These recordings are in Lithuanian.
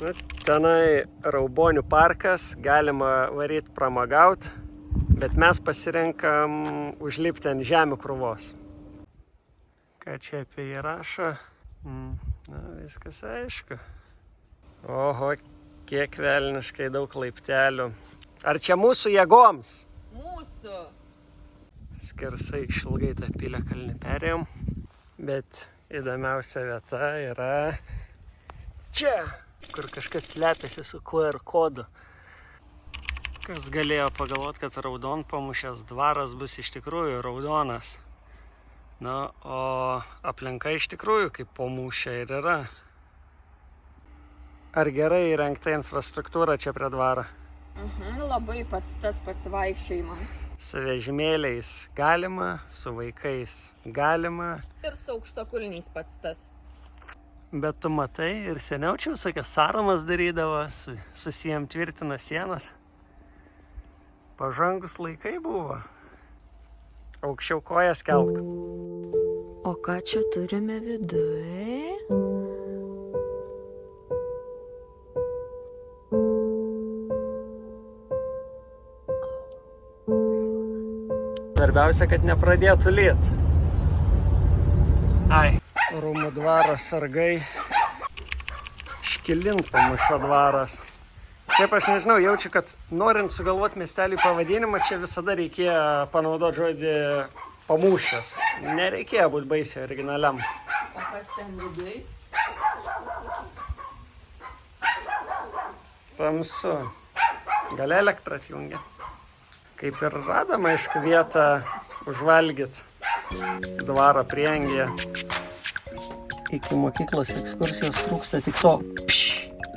Nu, tenai Raubonių parkas, galima varyti pramagaut, bet mes pasirenkam užlipti ant žemių krūvos. Ką čia apie jį rašo? Na, viskas aišku. Oho, kiek velniškai daug laiptelių. Ar čia mūsų jėgoms? Mūsų. Skersai išilgai tą Piliakalnį perėjom, bet įdomiausia vieta yra čia, kur kažkas slepiasi su QR kodu. Kas galėjo pagalvoti, kad Raudonpamušės dvaras bus iš tikrųjų raudonas. Na, o aplinka iš tikrųjų kaip po mūšio ir yra. Ar gerai įrengta infrastruktūra čia prie dvaro? Labai pats tas pasivaikščiojimams. Su vežimėliais galima, su vaikais galima. Ir su aukštakulniais pats tas. Bet tu matai, ir seniau čia visokias sąramas darydavo, susijam tvirtina sienas. Pažangus laikai buvo. Aukščiau kojas kelk. O ką čia turime viduje? Svarbiausia, kad nepradėtų lyt. Ai, Rūmų dvaro sargai. Škilinpamušio dvaras. Šiaip aš nežinau, jaučiu, kad norint sugalvoti miestelį pavadinimą, čia visada reikėjo panaudoti žodį Pamūšės. Nereikėjo būti baisiai originaliam. O kas ten viduje? Tamsu. Gal elektrą atjungia. Kaip ir radom, aišku, vietą užvalgyt dvarą prieangyje. Iki mokyklos ekskursijos trūksta tik to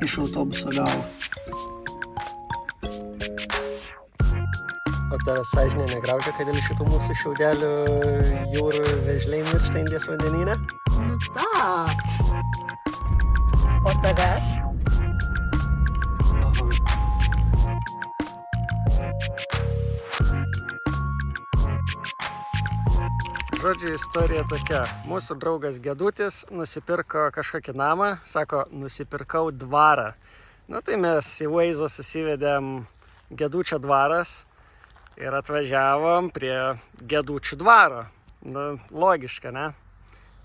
iš autobuso galo. O tavęs sąžinė negraužia, kad dėl šitų mūsų šiaudelių jūrų vėžliai miršta Indijos vandenyne? Nu ta. O tavęs? Žodžiu, istorija tokia. Mūsų draugas Gedutis nusipirko kažkokį namą, sako, nusipirkau dvarą. Nu tai mes į Waze'ą susivedėm Gedučio dvaras ir atvažiavom prie Gedučių dvaro. Nu, logiška, ne?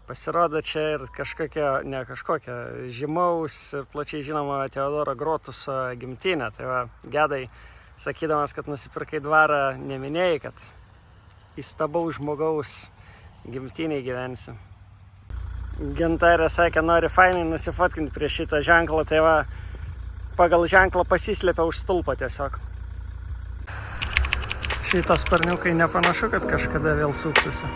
Pasirodo čia ir kažkokia žymaus ir plačiai žinoma Teodoro Grotuso gimtinė. Tai va, Gedai, sakydamas, kad nusipirkai dvarą, neminėjai, kad įstabaus žmogaus gimtiniai gyvensi. Gintarė sakė, nori fainai nusifotkinti prie šitą ženklą, tai va, pagal ženklą pasislėpia už stulpo tiesiog. Šitos sparniukai nepanašu, kad kažkada vėl suktųsi.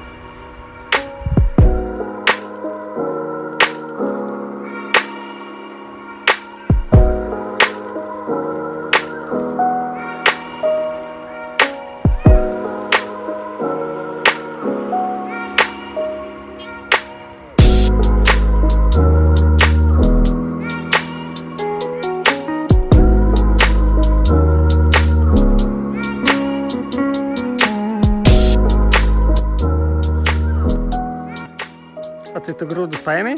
O tai tu grūdus paėmei?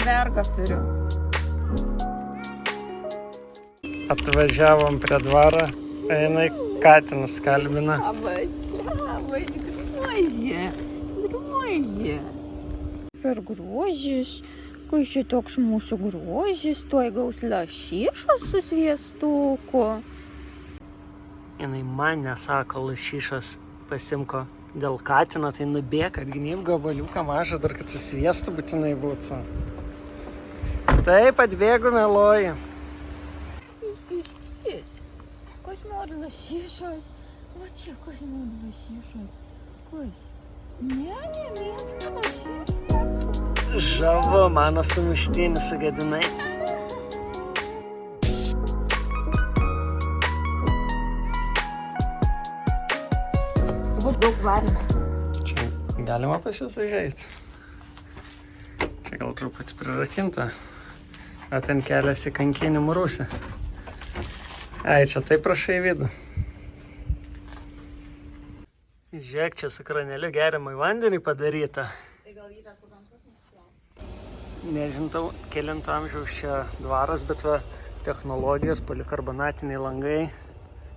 Vergą turiu. Atvažiavom prie dvaro, jinai katinus kalbina. Labai grožė. Per grožis, kai šitoks mūsų grožis, tuoj gaus lašišos su sviestuku. Jinai man nesako lašišos pasimko. Dėl katino tai nubėk, atgnyb gabaliuką mažą, dar kad susviestų būtinai būtų. Taip, atbėgu, meluoji. Skis. Kas nori lašišos? O čia kas nori lašišos? Kas? Nemėgsta lašišos. Žavu, mano sumuštinį sugadinai. Bus daug varimo. Čia galima pas jūs užeit. Čia gal truputį prirakinta. O ten kelias į kankinimų rūsį. Ai, čia taip prašai vidų. Žiūrėk, čia su kraneliu geriamai vandenį padaryta. Tai gal yra kur rankos nusiplaut? Nežinau, kelinto amžiaus čia dvaras, bet va, technologijos, polikarbonatiniai langai,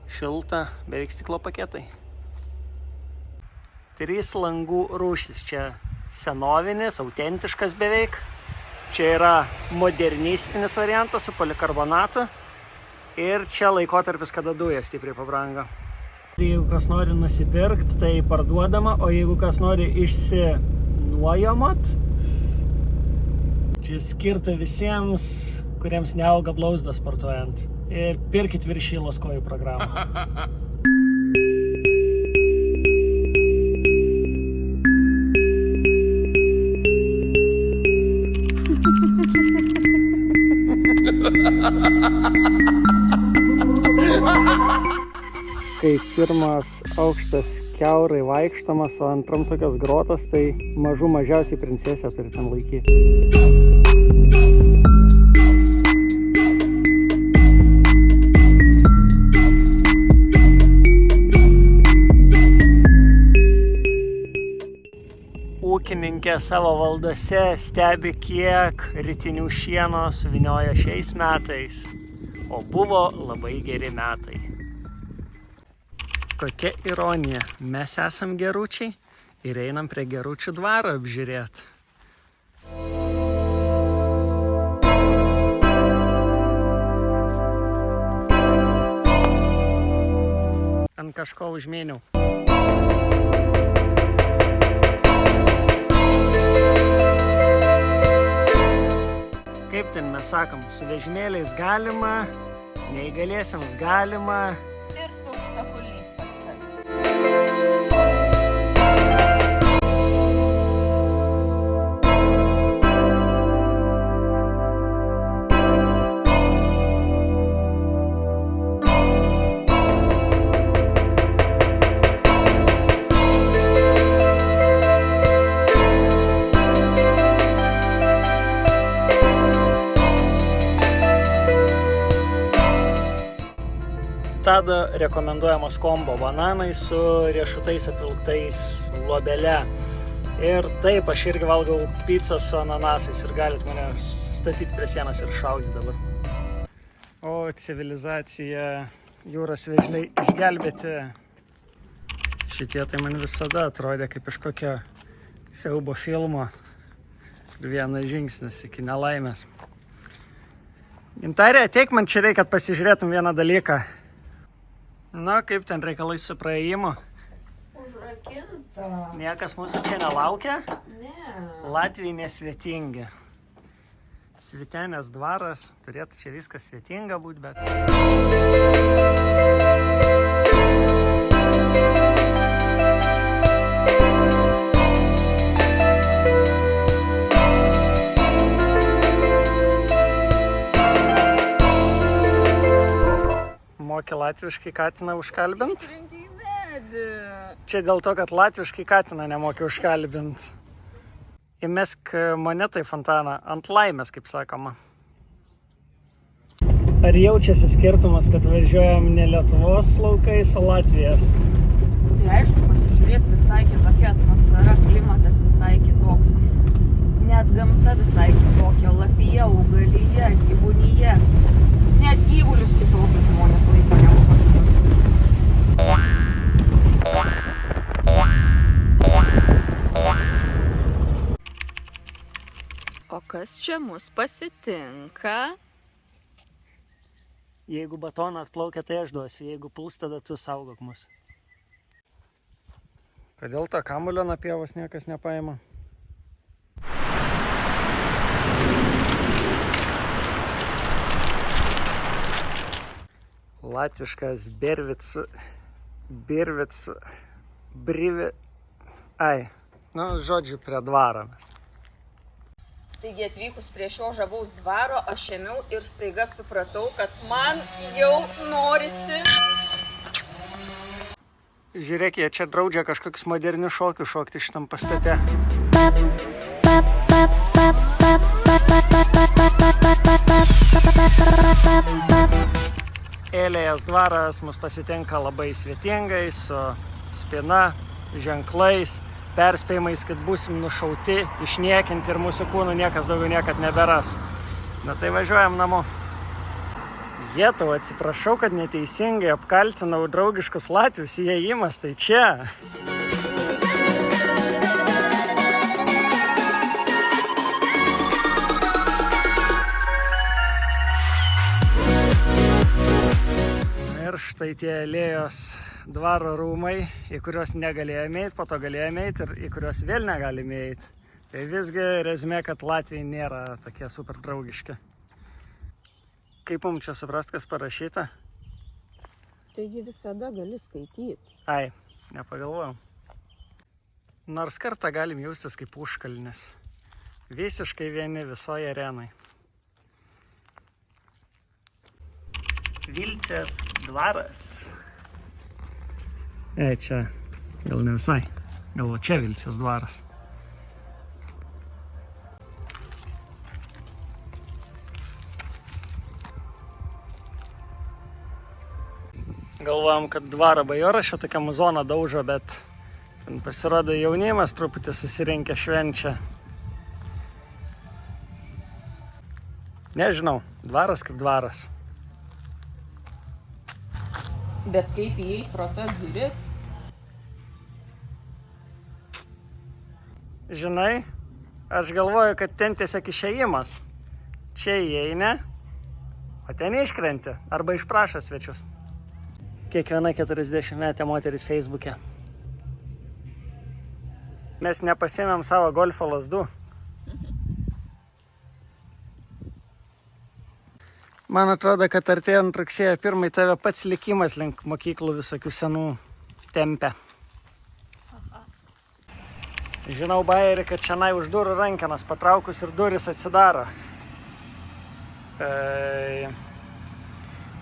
šilta, beveik stiklo paketai. 3 langų rūšis. Čia senovinis, autentiškas beveik. Čia yra modernistinis variantas su polikarbonatu. Ir čia laikotarpis, kada dujas stipriai pabrango. Jeigu kas nori nusipirkti, tai parduodama, o jeigu kas nori išsinuojamot, čia skirta visiems, kuriems neauga blauzdos sportuojant. Ir pirkit viršylos kojų programą. Kai pirmas aukštas kiaurai vaikštomas, o antram tokios grotos, tai mažiausiai princesė turi ten laikyti. Ūkininkė savo valdose stebi, kiek rytinių šieno suvinioja šiais metais, o buvo labai geri metai. Kokia ironija, mes esam geručiai ir einam prie geručių dvarą apžiūrėti. Ant kažko užmėniau. Kaip ten mes sakom, su vežimėliais galima, neįgaliesiems galima. Ir su aukštakulniais pats tas. Tado rekomenduojamos kombo bananai su riešutais apvilktais luobele. Ir taip, aš irgi valgau pizzą su ananasais ir galit mane statyti prie sienos ir šaudyti dabar. O civilizacija, jūros vėžliai išgelbėti. Šitie tai man visada atrodė kaip iš kokio siaubo filmo. Vienas žingsnis iki nelaimės. Gintarė, ateik man čia reikia, kad pasižiūrėtum vieną dalyką. Na, kaip ten reikalai su praėjimu? Užrakinta. Niekas mūsų čia nelaukia? Ne. Latviai nesvetingi. Svitenės dvaras, turėtų čia viskas svetinga būt, bet... Moki latviškai katiną užkalbint? Trenki į medį. Čia dėl to, kad latviškai katiną nemoki užkalbint. Įmesk monetą į fontaną ant laimės, kaip sakoma. Ar jaučiasi skirtumas, kad važiuojam ne Lietuvos laukais, o Latvijos? Tai aišku, pasižiūrėk, visai kitokia atmosfera, klimatas visai kitoks. Net gamta visai kitokia, lapija, augalija, gyvūnyje. Net gyvulius kitokius žmonės laiko negu pas mus. O kas čia mus pasitinka? Jeigu batoną atplaukia, tai aš duosiu. Jeigu puls, tada tu saugok mus. Kodėl tą kamulio nuo pievos niekas nepaima? Latviškas žodžiu, prie dvaro mes. Taigi atvykus prie šio žavaus dvaro, aš ėmiau ir staiga supratau, kad man jau norisi. Žiūrėk, jie čia draudžia kažkokius modernius šokius šokti šitam pastate. Elėjas dvaras mus pasitinka labai svetingai, su spina, ženklais, perspėjimais, kad būsim nušauti, išniekinti ir mūsų kūnų niekas daugiau niekad neberas. Na tai važiuojam namo. Jetau, atsiprašau, kad neteisingai apkaltinau draugiškus latvius įėjimas, tai čia. Ir štai tie Alėjos dvaro rūmai, į kuriuos negalėjome eiti, po to galėjome eiti ir į kuriuos vėl negalime eiti. Tai visgi rezumė, kad Latvijai nėra tokie super draugiški. Kaip mums čia suprast, kas parašyta? Taigi visada gali skaityti. Ai, nepagalvojau. Nors kartą galim jaustis kaip užkalnis. Visiškai vieni visoje arenai. Vilcės dvaras. Čia, gal ne visai. Gal čia Vilcės dvaras. Galvojom, kad dvaro bajoras čia tokią muzoną daužo, bet ten pasirodo jaunimas truputį susirinkę švenčia. Nežinau, dvaras kaip dvaras. Bet kaip įėjai pro tas duris? Žinai, aš galvoju, kad ten tiesiog išėjimas. Čia įeini, o ten iškrenti arba išprašo svečius. Kiekviena 40-metė moteris Facebook'e. Mes nepasiėmėm savo golfo lazdų. Man atrodo, kad artėjant rugsėjo 1 tave pats likimas link mokyklų visokių senų tempia. Žinau bajerį, kad šiandien už durų rankenas patraukus ir duris atsidaro.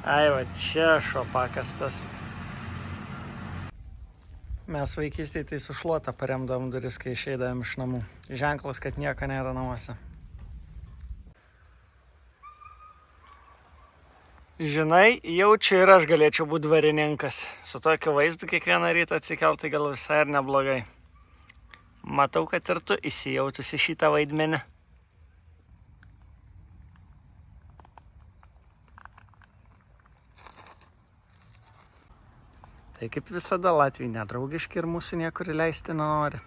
Ai, va čia šopakas tas. Mes vaikystėje tai su šluota paremdavom duris, kai išeidavom iš namų. Ženklas, kad nieko nėra namuose. Žinai, jaučiu ir aš galėčiau būti dvarininkas. Su tokiu vaizdu kiekvieną rytą atsikelti gal visai ir neblogai. Matau, kad ir tu įsijautusi šitą vaidmenį. Tai kaip visada Latvijai nedraugiški ir mūsų niekur įleisti nenori.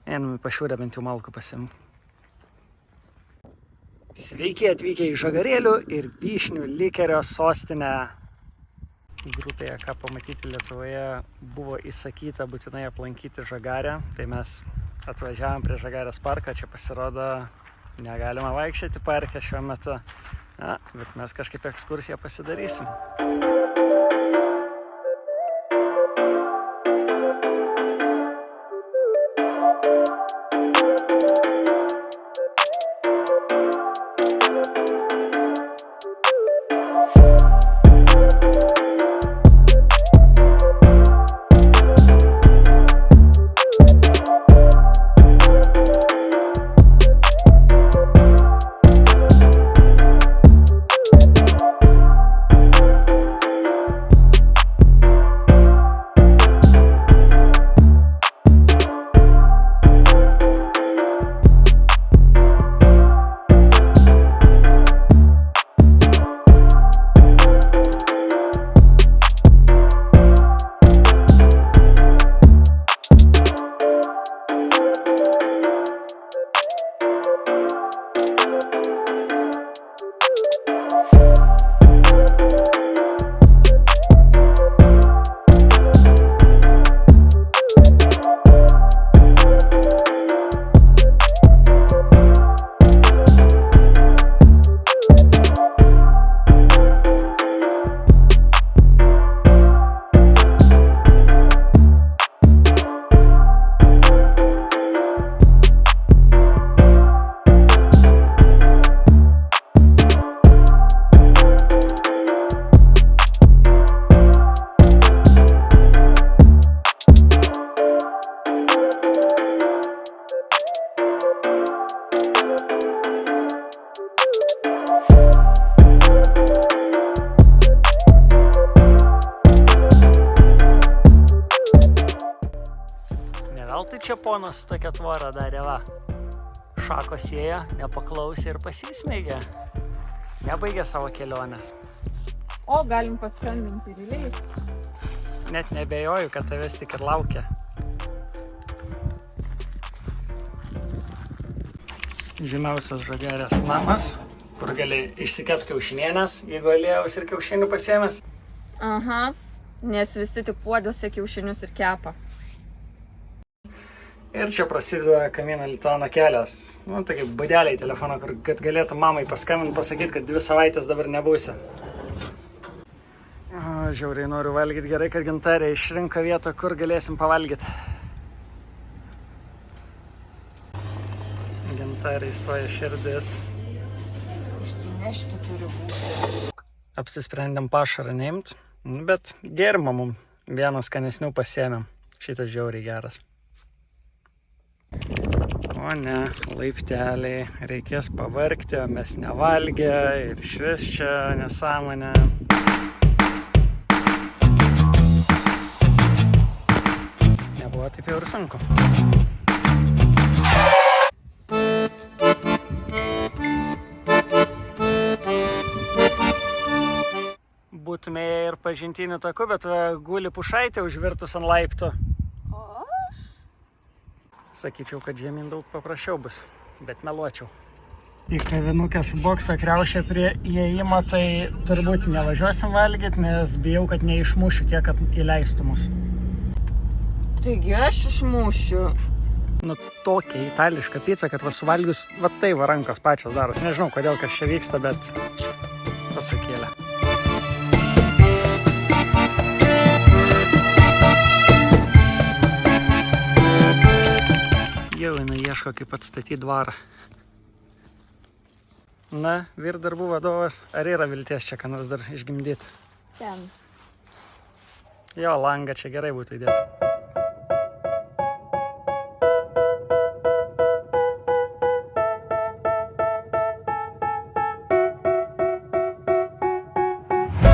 Einam į pašiūrę bent jau malkų pasiimti. Sveiki atvykę į Žagarėlių ir Vyšnių Likerio sostinę. Grupėje, ką pamatyti Lietuvoje, buvo įsakyta būtinai aplankyti Žagarę. Tai mes atvažiavom prie Žagarės parką, čia pasirodo negalima vaikščioti parke šiuo metu. Na, bet mes kažkaip ekskursiją pasidarysim. veltui čia ponas tokia tvorą darė, va. Šakos ėjo, nepaklausė ir pasismeigė. Nebaigė savo kelionės. O, galim paskambinti ir įleis. Net nebejoju, kad tavęs tik ir laukia. Žymiausias Žagarės namas, kur gali išsikepti kiaušinienės, jeigu aliejaus ir kiaušinių pasiėmęs. Aha, nes visi tik puodėse kiaušinius ir kepa. Ir čia prasideda Kamino Lituano kelias. Nu, tokie būdeliai telefono, kad galėtų mamai paskambinti, pasakyti, kad 2 savaitės dabar nebūsi. Žiauriai noriu valgyti, gerai, kad Gintarė išrinko vietą, kur galėsim pavalgyti. Gintarė įstoja širdis. Išsinešti turi būti. Apsisprendėm pašarą neimt, bet gėrimą mum vienas skanesnių pasiėmėm. Šitas žiauriai geras. O ne, laipteliai, reikės pavargti, o mes nevalgę ir išvis čia nesąmonė. Nebuvo taip jau ir sunku. Būtume ir pažintiniu taku, bet guli pušaitė užvirtus ant laiptų. Sakyčiau, kad žemyn daug paprasčiau bus, bet meluočiau. Į kavinukę su bokso kriaušė prie įėjimo, tai turbūt nevažiuosim valgyti, nes bijau, kad neišmušiu tiek, kad įleistų mus. Taigi aš išmušiu. Nu, tokia itališka pica, kad va suvalgius, va tai va rankos pačios daros. Nežinau, kodėl kas čia vyksta, bet pasakėlė. Jau jinai ieško, kaip atstatyti dvarą. Na, vyr darbų vadovas, ar yra vilties čia ką nors dar išgimdyti? Ten. Jo, langą čia gerai būtų įdėti.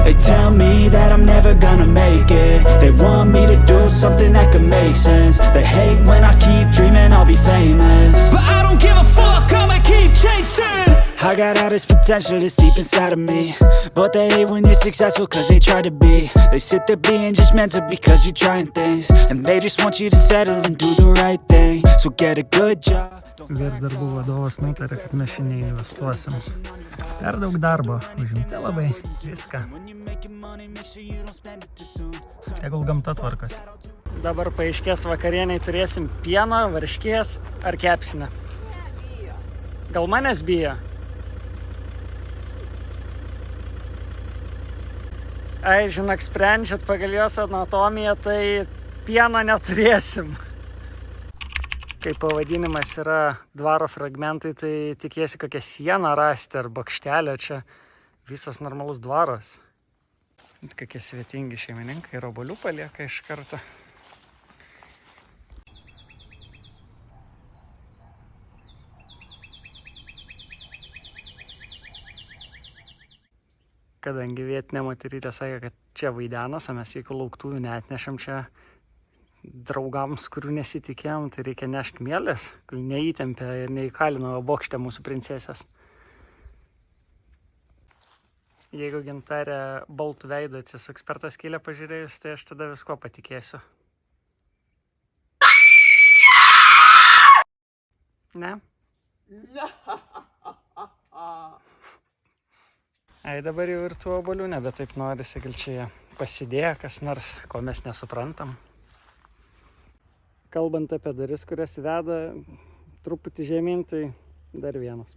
They tell me that I'm never gonna make it. They want me to do something that could make sense. They hate when I keep dreaming I'll be famous, but I don't give a fuck, I'ma keep chasing. I got all this potential that's deep inside of me, but they hate when you're successful cause they try to be. They sit there being judgmental because you're trying things, and they just want you to settle and do the right thing. So get a good job. Vyr darbų vadovas nutarė, kad mes šiandien investuosim. Per daug darbo, užimti labai, viską. Tegul gamta tvarkosi. Dabar paaiškės vakarieniai turėsim pieno, varškės ar kepsnę. Gal manęs bijo? Ai, žinok, sprendžiat pagal jos anatomiją, tai pieno neturėsim. Kai pavadinimas yra dvaro fragmentai, tai tikėsi kokią sieną rasti ar bokštelę, čia visas normalus dvaras. Kokie svetingi šeimininkai ir obuolių palieka iš karto. Kadangi vietinė moterytė sakė, kad čia vaidenas, o mes jokių lauktuvių neatnešam čia draugams, kurių nesitikėjom, tai reikia nešti mielės, kai neįtempė ir neįkalino bokšte mūsų princesės. Jeigu Gintarė baltų veidą atsisuks per tą skylę pažiūrėjus, tai aš tada visko patikėsiu. Ne? Ai, dabar jau ir tų obuolių nebe taip norisi, gal čia pasidėjo kas nors, ko mes nesuprantam. Kalbant apie duris, kurias veda truputį žemyn, tai dar vienas.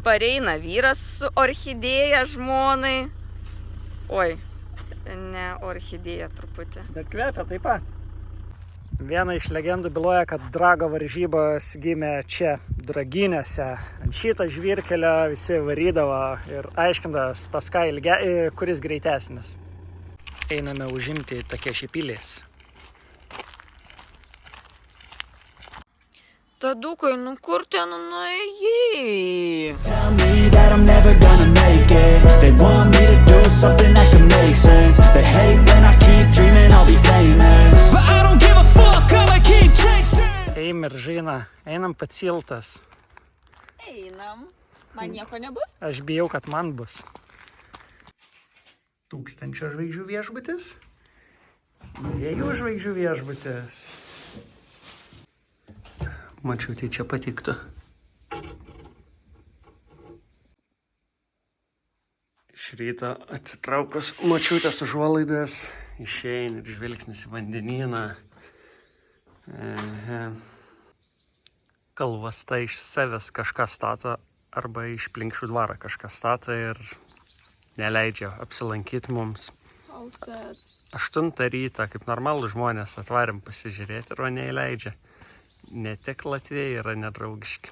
Pareina vyras su orchidėja žmonai. Oi, ne orchidėja truputį. Bet kvepia taip pat. Viena iš legendų byloja, kad drago varžybos gimė čia, Draginiuose. Ant šito žvyrkelio visi varydavo ir aiškindas pas ką kuris greitesnis. Einame užimti Takešipilės. Tadukai, nu kur ten nuėjai? Tell me that I'm never gonna make it. They want me to do something that could make sense. They hate when I keep dreaming I'll be famous, but I don't give a fuck, I'ma keep Meržina, einam Paciltas. Einam. Man nieko nebus? Aš bijau, kad man bus. 1000 žvaigždžių viešbutis. 2 žvaigždžių viešbutis. Mačiau, tai čia patiktų. Iš ryto atsitraukus mačiutės užuolaidas, išeini ir žvilgsnis į vandenyną. Kalvasta iš savęs kažką stato arba iš Plinkšių dvarą kažką stato ir neleidžia apsilankyti mums. 8 ryto, kaip normalų žmonės, atvarėm pasižiūrėti ir neįleidžia. Ne tik Latvijai yra nedraugiški.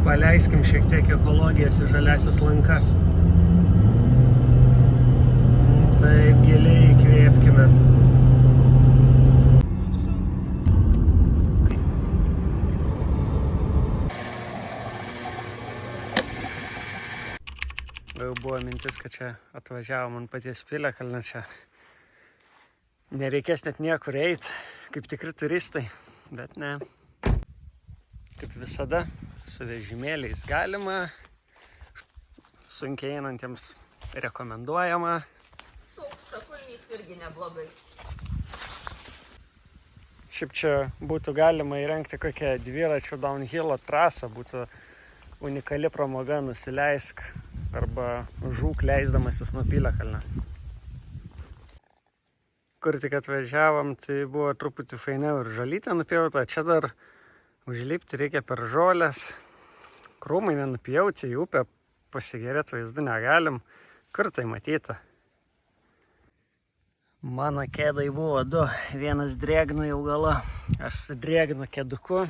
Paleiskim šiek tiek ekologijos į žaliasis lankas. Taip giliai įkvėpkime. Jau buvo mintis, kad čia atvažiavom ant paties Piliakalnio, čia nereikės net niekur eiti, kaip tikri turistai, bet ne. Kaip visada, su vežimėliais galima, sunkiai einantiems rekomenduojama. Su aukštakulniais irgi neblogai. Šiaip čia būtų galima įrengti kokią dviračių downhillo trasą, būtų unikali pramoga, nusileisk arba žūk leisdamasis nuo Piliakalnio. Kur tik atvažiavom, tai buvo truputį fainiau ir žalytė nupjauta, čia dar užlipti reikia per žolės, krūmai nenupjauti, į upę pasigerėti vaizdu negalim, kur tai matyta. Mano kėdai buvo 2, vienas drėgnu jau galo, aš su drėgnu kėduku,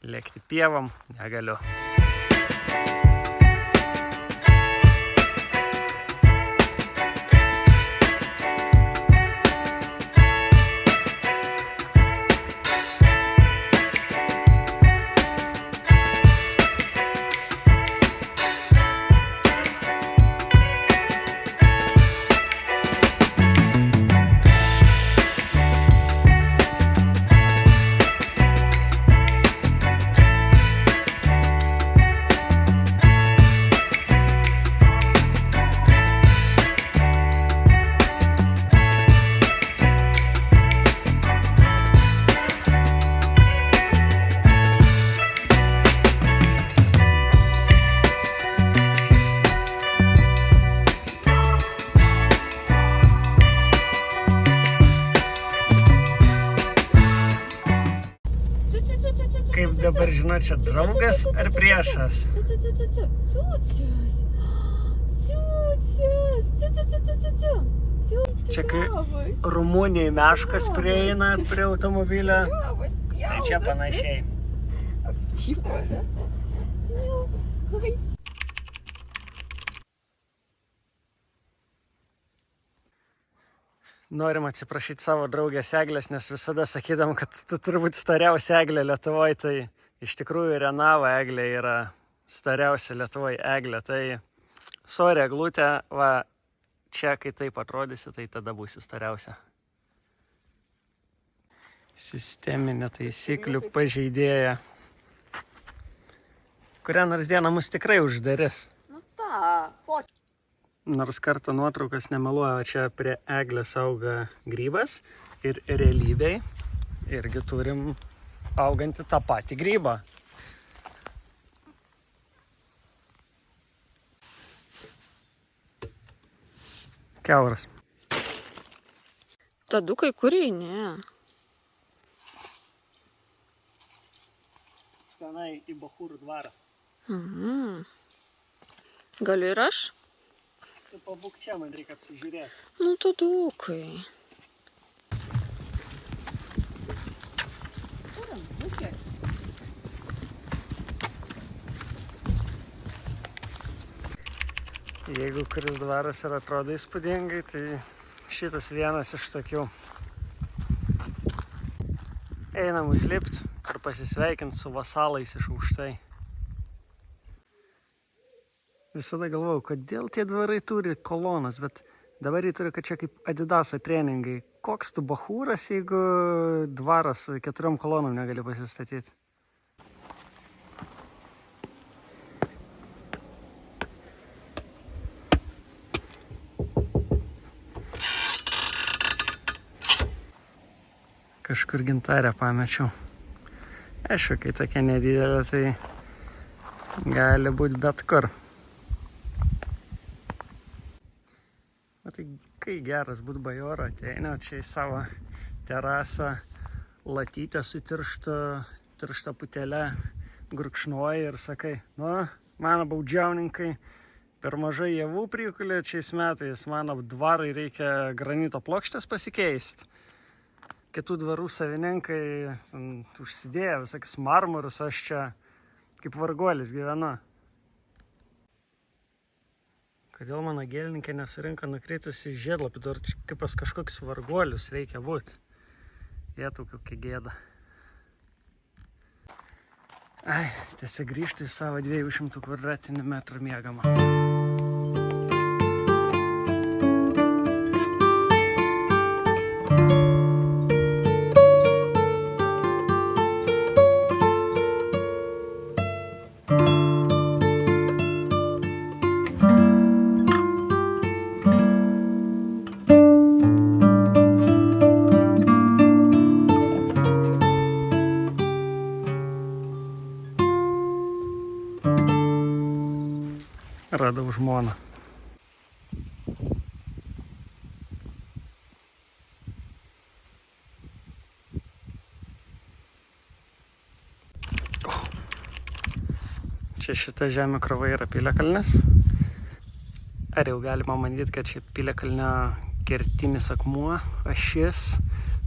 lėkti pievom negaliu. Kaip dabar žinau, čia draugas ar priešas? Čia kai Rumunijai meškas prieina prie automobilio, tai čia panašiai. Norim atsiprašyti savo draugės Eglės, nes visada sakydam, kad tu turbūt stariausia Eglė Lietuvoje, tai iš tikrųjų Renavo Eglė yra stariausia Lietuvoje Eglė. Tai sorry Eglutė, va čia kai taip atrodysi, tai tada būsi stariausia. Sisteminė taisyklių pažeidėja. Kurią nors dieną mus tikrai uždarys. Nu ta, fotkė. Nors kartą nuotraukas nemeluoja, čia prie Eglės auga grybas ir realybėj irgi turim augantį tą patį grybą. Kiauras. Tadukai kuriai, ne. Tenai į Bachūrų dvarą. Galiu ir aš? Tu pabūk čia, man reikia apsižiūrėti. Nu, tadukai. Jeigu kuris dvaras ir atrodo įspūdingai, tai šitas vienas iš tokių. Einam užlipti ir pasisveikinti su vasalais iš aukštai. Visada galvojau, kodėl tie dvarai turi kolonas, bet dabar jį turi, kad čia kaip Adidasa treningai, koks tu bachūras, jeigu dvaras 4 kolonom negali pasistatyti. Kažkur gintarę pamečiau. Aišku, kai tokia nedidelė, tai gali būti bet kur. O tai kai geras būt bajoro, ateina čia į savo terasą, latytę su tiršta putelė, gurkšnuoji ir sakai, nu, mano baudžiauninkai, per mažai javų prikulė šiais metais, mano dvarai reikia granito plokštės pasikeisti. Kitų dvarų savininkai užsidėję visokius marmurus, aš čia kaip varguolis gyvenu. Kodėl mano gėlininkė nesirinka nukritusi žiedlapį, dar kaip pas kažkokius varguolius reikia būti. Jėtų kokia gėda. Ai, tiesiog grįžtu į savo 200 kvadratinių metrų miegamą. Radau žmoną. Čia šita žemė krova yra Piliakalnis. Ar jau galima manyti, kad čia Piliakalnio kertinis akmuo, ašis,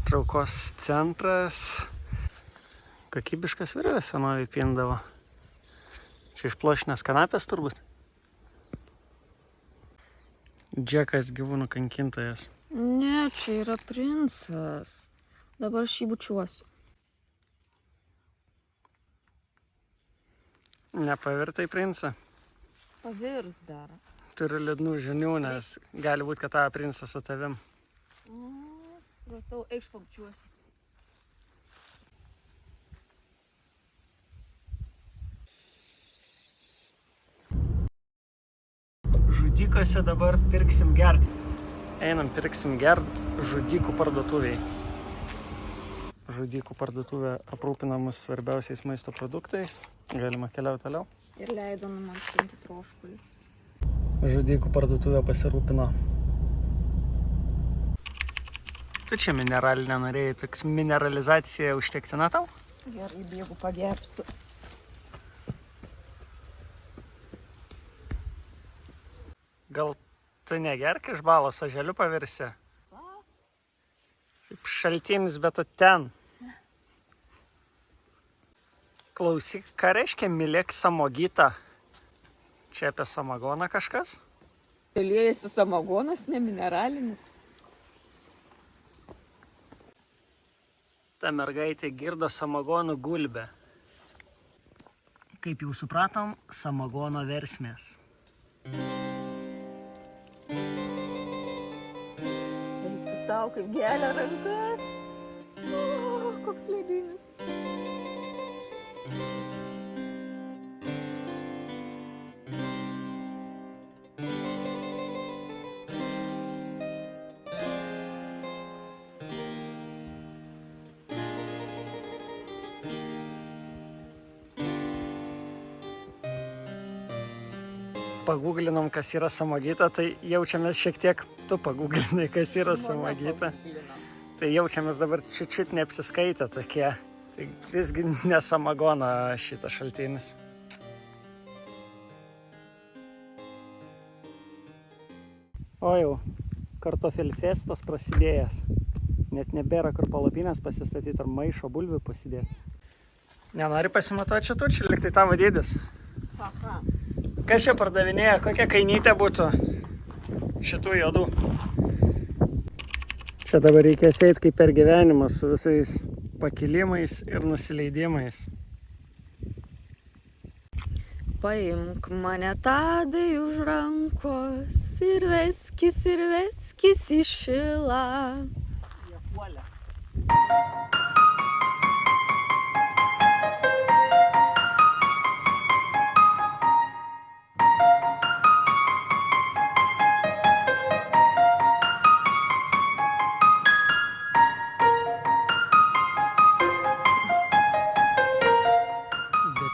traukos centras. Kokybiškas virvės senovėj pindavo. Čia iš pluošinės kanapės turbūt. Džekas gyvūnų kankintojas. Ne, čia yra princas. Dabar aš jį bučiuosiu. Nepavirtai princą? Pavirs dar. Turiu liūdnų žinių, nes gali būti, kad tavo princas su tavim. Supratau, eikš pabučiuosiu. Žudikose dabar pirksim gert. Einam, pirksim gert žudikų parduotuviai. Žudikų parduotuvė aprūpina mus svarbiausiais maisto produktais. Galima keliauti toliau. Ir leido numalšinti troškulį. Žudikų parduotuvė pasirūpino. Tu čia mineralinė norėjai, toks mineralizacija užtektina tau? Gerai, bėgu pagersiu. Gal tu negerk iš balos, aželiu pavirsi? Kaip šaltinis, bet tu ten. Klausyk, ką reiškia mylėk samogytą? Čia apie samagoną kažkas? Liejasi samagonas, ne mineralinis. Ta mergaitė girdo samagonų gulbę. Kaip jau supratom, samagono versmės. Eik tau kaip gelia rankas. O, koks leidinis. Pagūglinom, kas yra samogyta, tai jaučiamės šiek tiek, tu pagūglinai, kas yra samogyta. Tai jaučiamės dabar čiut neapsiskaitę tokie. Tai visgi ne samagona šitas šaltinis. O jau, kartofelfestas prasidėjęs. Net nebėra kur palapinės pasistatyti ar maišo bulvių pasidėti. Nenori pasimatuoti šitų, čia liktai tavo dydis. Aha. Kas čia pardavinėja, kokia kainytė būtų šitų juodų? Čia dabar reikės eiti kaip per gyvenimą su visais pakilimais ir nusileidimais. Paimk mane Tadai už rankos ir veskis į šilą.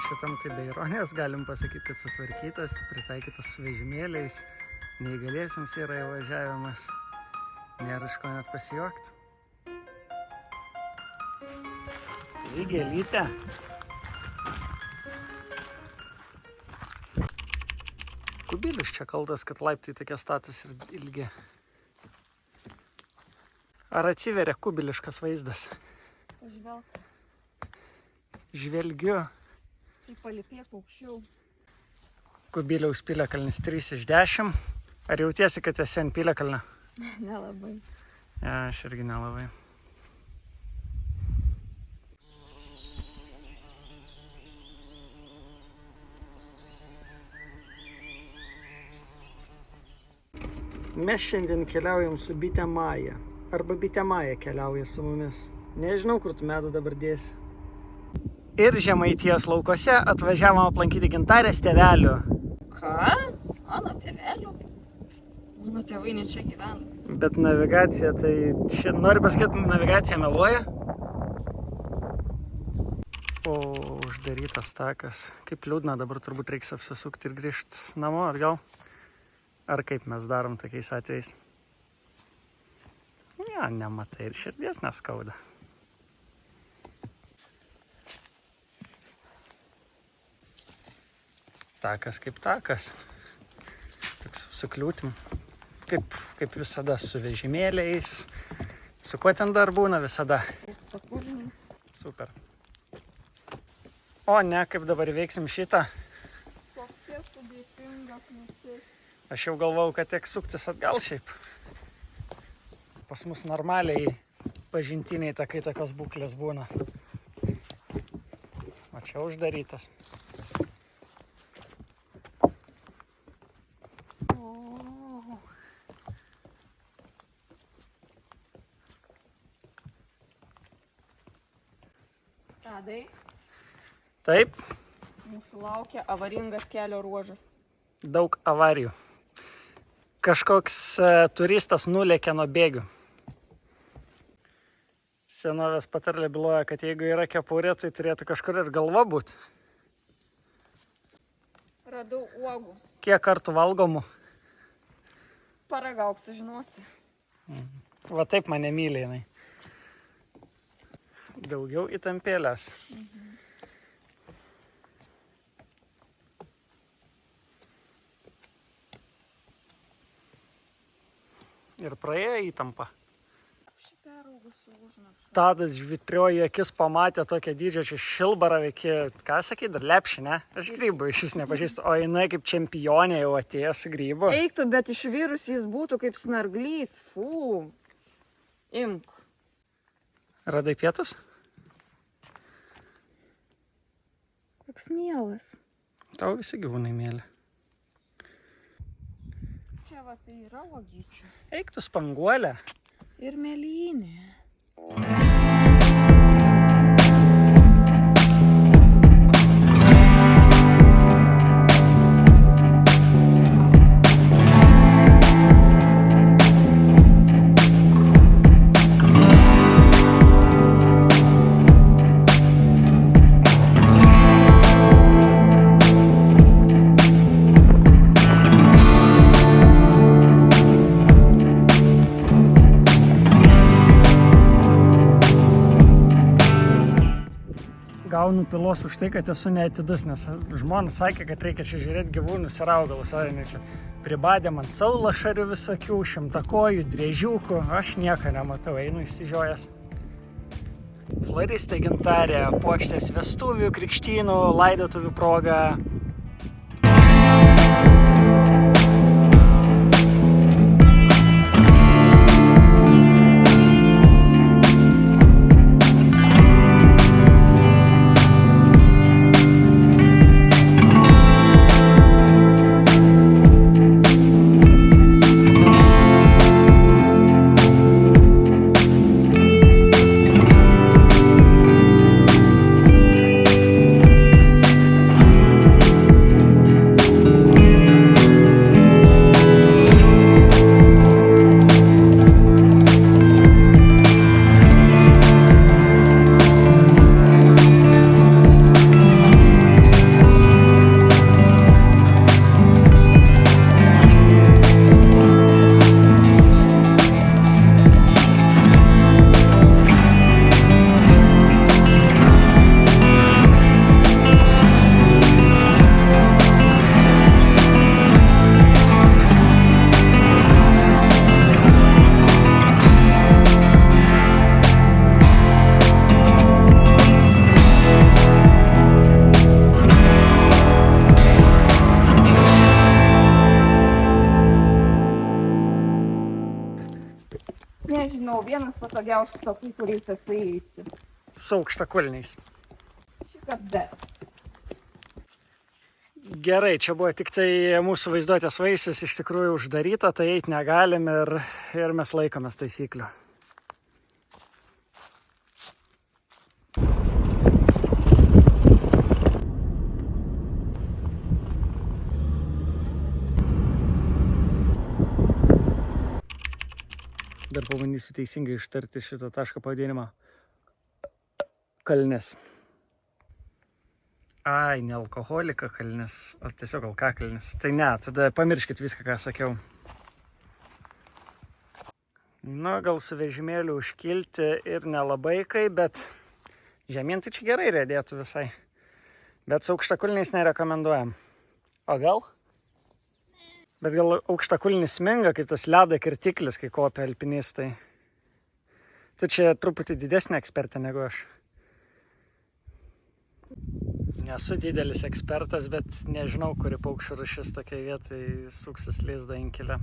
šitam tai be ironijos galim pasakyti, kad sutvarkytas, pritaikytas su vežimėliais, neįgaliesiems yra įvažiavimas, nėra iš ko net pasijuokti. Tai gėlytė. Kubilius čia kaltas, kad laiptai tokie status ir ilgi. Ar atsiveria kubiliškas vaizdas? Pažvelk. Žvelgiu. Tai palipėk aukščiau. Kubiliaus piliakalnis 3 iš 10. Ar jautiesi, kad esi ant piliakalnio? Nelabai. Ja, aš irgi nelabai. Mes šiandien keliaujam su bitė Maja. Arba bitė Maja keliauja su mumis. Nežinau, kur tu medų dabar dėsi. Ir Žemaitijos laukose atvažiavom aplankyti Gintarės tėvelių. Ką? Mano tėvelių? Mano tėvai ne čia gyvena. Bet navigacija, tai čia nori pasakyti, navigacija meluoja? O, uždarytas takas. Kaip liūdna, dabar turbūt reiks apsisukti ir grįžti namo, ar gal? Ar kaip mes darom tokiais atvejais? Ja, nematai ir širdies neskauda. Takas kaip takas. Toks su kliūtim. Kaip visada su vežimėliais. Su kuo ten dar būna visada? Super. O ne, kaip dabar veiksim šitą. Kokia sudėtinga kliūtis. Aš jau galvau, kad tiek suktis atgal šiaip. Pas mus normaliai pažintiniai takai tokios būklės būna. O čia uždarytas. Tadai, Taip, mūsų laukia avaringas kelio ruožas. daug avarijų. Kažkoks turistas nulėkė nuo bėgių. Senovės patarlė byloja, kad jeigu yra kepurė, tai turėtų kažkur ir galva būti. Radau uogų. Kiek kartų valgomų? Paragauk, sužinosi. Va taip mane myli jinai. Daugiau įtampėlės. Ir praėjo įtampa. Peraugusi užnašą. Tadas žvitrioji akis pamatė tokią dydžią čia šilbarą iki, ką sakai, dar lepšį, ne? Aš grybų iš vis nepažįstu, o jinai kaip čempionė jau atėjo su grybu. Eiktų, bet išvirus jis būtų kaip snarglys. Fū. Imk. Radai pietus? Koks mielas. Tau visi gyvūnai mėly. Čia va tai yra uogyčių. Eik tu spanguolę. Ir mėlynė. Gaunu pilos už tai, kad esu neatidus, nes žmonės sakė, kad reikia čia žiūrėti gyvūnus ir augalus. Čia pribadė man saulašarių visokių, šimtakojų, driežiukų. Aš nieko nematau, einu išsižiojęs. Floristė Gintarė, puokštės vestuvių, krikštynų, laidotuvių proga. patogiausių takų, kuriais esu įeisi. Su aukštakulniais. Šikart. Gerai, čia buvo tik tai mūsų vaizduotės vaisius, iš tikrųjų uždaryta, tai eiti negalim ir mes laikomės taisyklių. Dar pabandysiu teisingai ištarti šitą tašką pavadinimą. Kalnis. Ai, ne alkoholika kalnis, o tiesiog alkakalnis. Tai ne, tada pamirškit viską, ką sakiau. Na, gal su vežimėliu užkilti ir nelabai kaip, bet žemyn tai čia gerai riedėtų visai. Bet su aukštakulniais nerekomenduojam. O gal? Bet gal aukštakulnis sminga, kaip tas ledo kirtiklis, kai kopia alpinistai. Tu čia truputį didesnė ekspertė negu aš. Nesu didelis ekspertas, bet nežinau, kuri paukščių rūšis tokiai vietai suksis lizdą inkilę.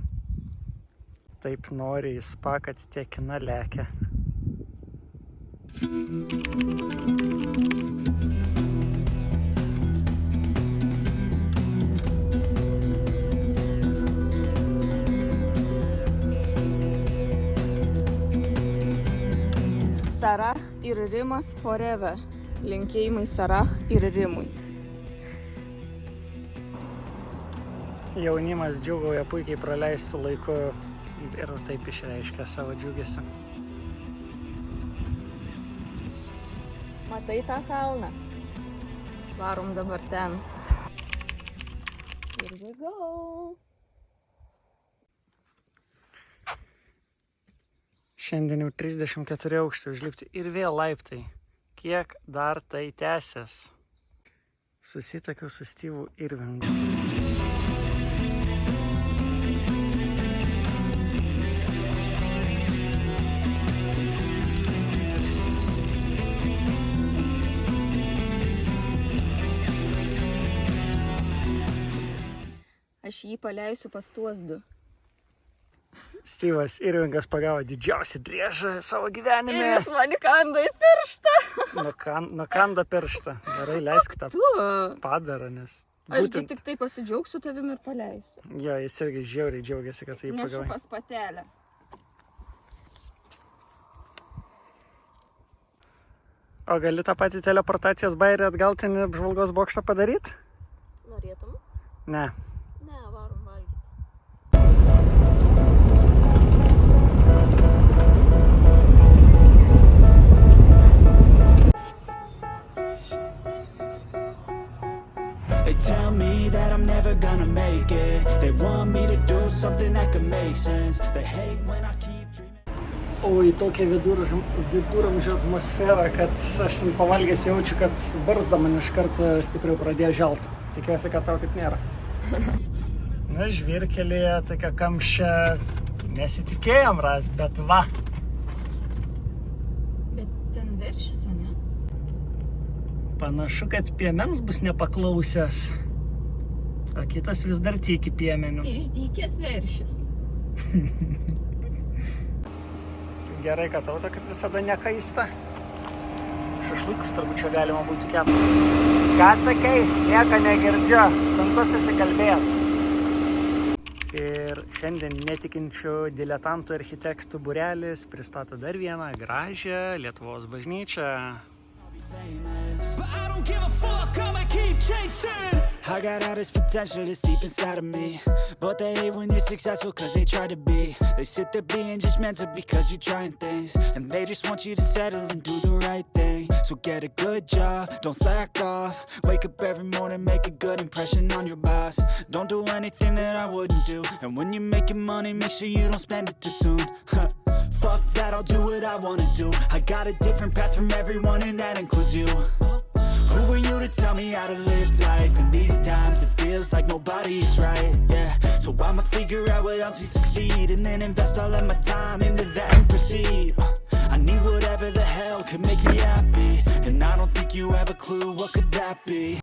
Taip nori į spa, kad tiekina lekia. Sarah ir Rimas forever. Linkėjimai Sarah ir Rimui. Jaunimas džiūgauja puikiai praleistų laiku ir taip išreiškia savo džiugesį. Matai tą kalną? Varom dabar ten. Here we go. Šiandien jau 34 aukštai užlipti ir vėl laiptai. Kiek dar tai tęsės? Susitakiau su Steve'u Irvingu. Aš jį paleisiu pas tuos du. Steve'as Irvingas pagavo didžiausią driežą savo gyvenime. Ir jis man įkanda į pirštą. Nukanda pirštą. Gerai, leisk tą Tu. padarą, nes... Ašgi tik tai pasidžiaugsiu tavim ir paleisiu. Jo, jis irgi žiauriai džiaugiasi, kad tai jį Nešu pagavai. pas patelę. O gali tą patį teleportacijos bairį atgal ten apžvalgos bokštą padaryti? Norėtum? Ne. Ne, varom valgyti. They tell me that I'm never gonna make it. They want me to do something that could make sense. They hate when I keep dreaming. O į tokią viduramžių atmosferą, kad aš ten pavalgęs jaučiu, kad barzda man iš karto stipriau pradėjo želt. Tikiuosi, kad tau taip nėra. Na, žvyrkelėje tokia kamščia nesitikėjom rast, bet va. Bet ten veršis, ne? Panašu, kad piemens bus nepaklausęs. O kitas vis dar tiki piemeniu. Išdykęs veršis. Gerai, kad auto kaip visada nekaista. Šašlykus turbūt čia galima būtų kepti. Ką sakei? Nieko negirdžiu. Sunku susikalbėti. Ir šiandien netikinčių diletantų architektų būrelis pristato dar vieną gražią Lietuvos bažnyčią. But I don't give a fuck, I'ma keep chasing. I got all this potential that's deep inside of me, but they hate when you're successful cause they try to be. They sit there being judgmental because you're trying things, and they just want you to settle and do the right thing. So get a good job, don't slack off. Wake up every morning, make a good impression on your boss. Don't do anything that I wouldn't do, and when you're making money, make sure you don't spend it too soon. Fuck that, I'll do what I wanna do. I got a different path from everyone and that includes you. Who are you to tell me how to live life? In these times it feels like nobody's right, yeah. So I'ma figure out what else we succeed, and then invest all of my time into that and proceed. I need whatever the hell could make me happy, and I don't think you have a clue what could that be.